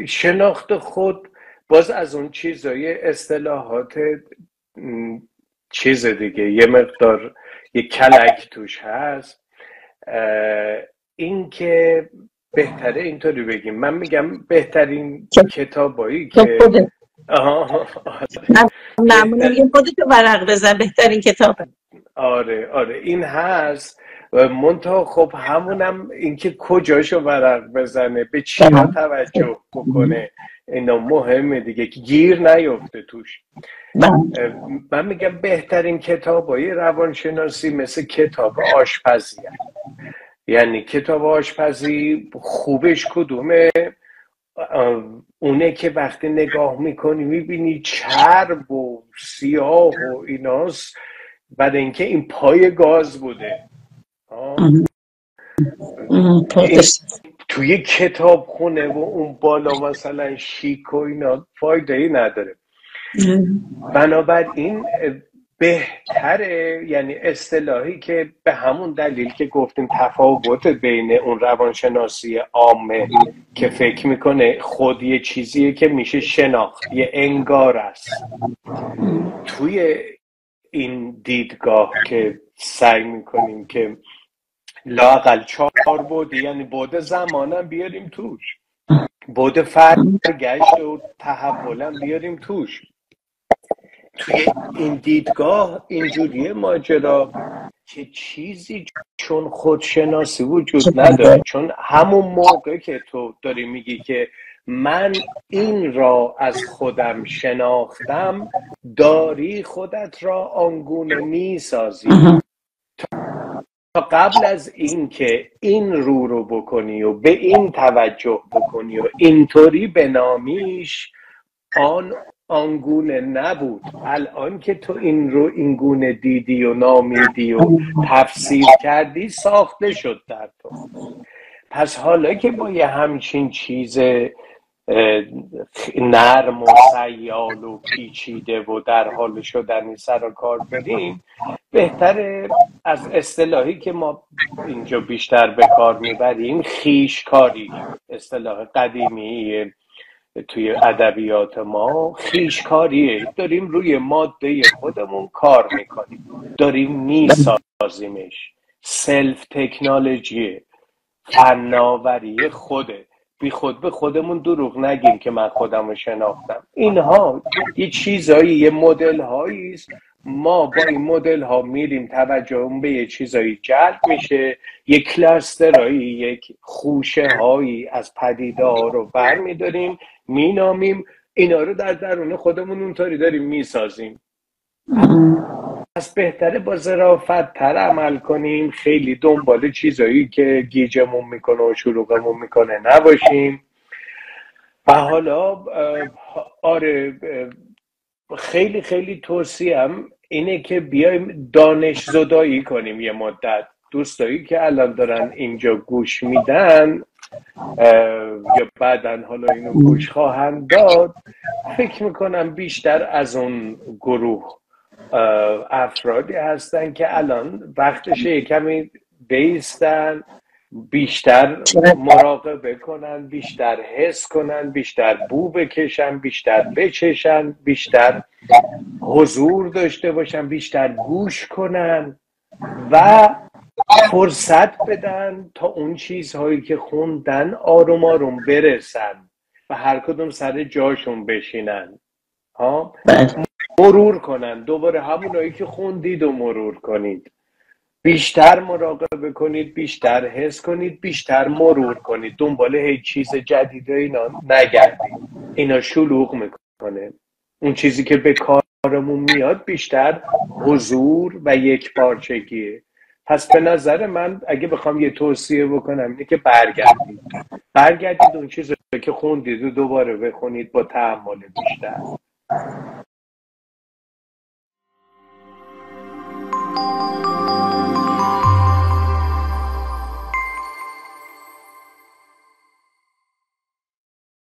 شناخت خود باز از اون چیزای اصطلاحات چیز دیگه یه مقدار یه کلک توش هست. این که بهتره اینطوری بگیم، من میگم بهترین کتابایی که معمولا میگم خودتو ورق بزن بهترین کتابه. آره این هست. منتها خب همونم اینکه کجاشو ورق بزنه، به چیا توجه بکنه، اینا مهمه دیگه که گیر نیفته توش. من میگم بهترین کتابای روانشناسی مثل کتاب آشپزی هست. یعنی کتاب آشپزی خوبش کدومه؟ اونه که وقتی نگاه میکنی میبینی چرب و سیاه و ایناست، بعد اینکه این پای گاز بوده. توی کتاب خونه و اون بالا مثلا شیک و اینا فایده ای نداره. بنابراین بهتره، یعنی اصطلاحی که به همون دلیل که گفتیم تفاوت بین اون روانشناسی عامه که فکر میکنه خود یه چیزیه که میشه شناخت، یه انگار است، توی این دیدگاه که سعی میکنیم که لااقل 4 بعد، یعنی بعد زمانم بیاریم توش، بعد فرگشت و تحولم بیاریم توش. توی این دیدگاه اینجوریه ماجرا که چیزی چون خودشناسی وجود نداره. چون همون موقع که تو داری میگی که من این را از خودم شناختم، داری خودت را آنگونه میسازی. تا قبل از این که این رو بکنی و به این توجه بکنی و اینطوری بنامیش، آنگونه نبود. الان که تو این رو اینگونه دیدی و نامیدی و تفسیر کردی، ساخته شد در تو. پس حالا که با یه همچین چیز نرم و سیال و پیچیده و در حال شدنی سر و کار بریم، بهتره از اصطلاحی که ما اینجا بیشتر به کار میبریم، خویشکاری، اصطلاح قدیمی توی ادبیات ما، خویشکاریه. داریم روی ماده خودمون کار میکنیم، داریم میسازیمش. سلف تکنولوژی، فناوری خوده. بی خود به خودمون دروغ نگیم که من خودم رو شناختم. اینها یه چیزایی، یه مدل هایی است. ما با این مدل ها میریم، توجهمون به یه چیزایی جلب میشه، یک کلاسترایی، یک خوشه هایی از پدیده ها رو برمیداریم، مینامیم، اینا رو در درون خودمون اونطوری داریم میسازیم. پس بهتره با ظرافت تر عمل کنیم، خیلی دنبال چیزایی که گیجمون میکنه و شلوغمون میکنه نباشیم. و حالا آره، خیلی خیلی توصیهم اینه که بیایم دانش زدایی کنیم یه مدت. دوستایی که الان دارن اینجا گوش میدن یا بعدن حالا اینو گوش خواهند داد، فکر میکنم بیشتر از اون گروه افرادی هستن که الان وقتشه کمی بیستن، بیشتر مراقبه کنن، بیشتر حس کنن، بیشتر بو بکشن، بیشتر بچشن، بیشتر حضور داشته باشن، بیشتر گوش کنن و فرصت بدن تا اون چیزهایی که خوندن آروم آروم برسن و هر کدوم سر جاشون بشینن. مرور کنن دوباره همونایی که خوندید و مرور کنید. بیشتر مراقبه کنید، بیشتر حس کنید، بیشتر مرور کنید. دنبال هیچ چیز جدید اینا نگردید. اینا شلوغ میکنه. اون چیزی که به کارمون میاد بیشتر حضور و یک پارچگیه. پس به نظر من اگه بخوام یه توصیه بکنم اینه که برگردید اون چیزی که خوندید و دوباره بخونید با تأمل بیشتر.